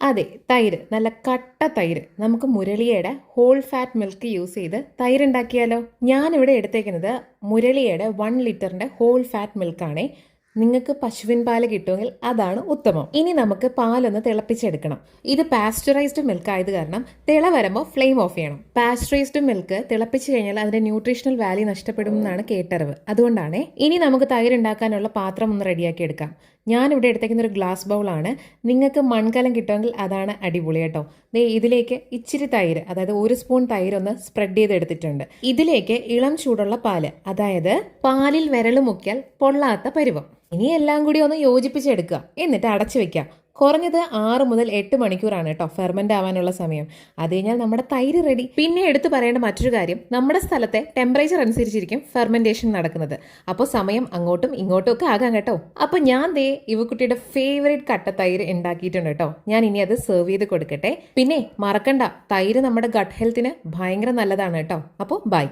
അതെ, തൈര്. നല്ല കട്ട തൈര്. നമുക്ക് മുരളിയുടെ ഹോൾ ഫാറ്റ് മിൽക്ക് യൂസ് ചെയ്ത് തൈര് ഉണ്ടാക്കിയാലോ? ഞാനിവിടെ എടുത്തേക്കുന്നത് മുരളിയുടെ 1 ലിറ്ററിന്റെ ഹോൾ ഫാറ്റ് മിൽക്കാണേ. നിങ്ങൾക്ക് പശുവിൻ പാല് കിട്ടുമെങ്കിൽ അതാണ് ഉത്തമം. ഇനി നമുക്ക് പാലൊന്ന് തിളപ്പിച്ചെടുക്കണം. ഇത് പാസ്ചറൈസ്ഡ് മിൽക്ക് ആയത് കാരണം തിള വരുമ്പോൾ ഫ്ലെയിം ഓഫ് ചെയ്യണം. പാസ്ചറൈസ്ഡ് മിൽക്ക് തിളപ്പിച്ചു കഴിഞ്ഞാൽ അതിന്റെ ന്യൂട്രീഷണൽ വാല്യൂ നഷ്ടപ്പെടും എന്നാണ് കേട്ടറിവ്. അതുകൊണ്ടാണ്. ഇനി നമുക്ക് തൈര് ഉണ്ടാക്കാനുള്ള പാത്രം ഒന്ന് റെഡിയാക്കി എടുക്കാം. ഞാനിവിടെ എടുത്തേക്കുന്ന ഒരു ഗ്ലാസ് ബൗളാണ്. നിങ്ങൾക്ക് മൺകലം കിട്ടുമെങ്കിൽ അതാണ് അടിപൊളി കേട്ടോ. ഇതിലേക്ക് ഇച്ചിരി തൈര്, അതായത് 1 സ്പൂൺ തൈര് ഒന്ന് സ്പ്രെഡ് ചെയ്തെടുത്തിട്ടുണ്ട്. ഇതിലേക്ക് ഇളം ചൂടുള്ള പാല്, അതായത് പാലിൽ വിരൽ മുക്കിയാൽ പൊള്ളാത്ത പരുവം. ഇനി എല്ലാം കൂടി ഒന്ന് യോജിപ്പിച്ചെടുക്കുക. എന്നിട്ട് അടച്ചു വെക്കാം. കുറഞ്ഞത് 6 മുതൽ 8 മണിക്കൂറാണ് കേട്ടോ ഫെർമെന്റ് ആവാനുള്ള സമയം. അത് കഴിഞ്ഞാൽ നമ്മുടെ തൈര് റെഡി. പിന്നെ എടുത്തു പറയേണ്ട മറ്റൊരു കാര്യം, നമ്മുടെ സ്ഥലത്തെ ടെമ്പറേച്ചർ അനുസരിച്ചിരിക്കും ഫെർമെന്റേഷൻ നടക്കുന്നത്. അപ്പോൾ സമയം അങ്ങോട്ടും ഇങ്ങോട്ടും ഒക്കെ ആകാം കേട്ടോ. അപ്പോൾ ഞാൻ ഇവക്കുട്ടിയുടെ ഫേവറേറ്റ് കട്ട തൈര് ഉണ്ടാക്കിയിട്ടുണ്ട് കേട്ടോ. ഞാൻ ഇനി അത് സെർവ് ചെയ്ത് കൊടുക്കട്ടെ. പിന്നെ മറക്കണ്ട, തൈര് നമ്മുടെ ഗട്ട് ഹെൽത്തിന് ഭയങ്കര നല്ലതാണ് കേട്ടോ. അപ്പോൾ ബൈ.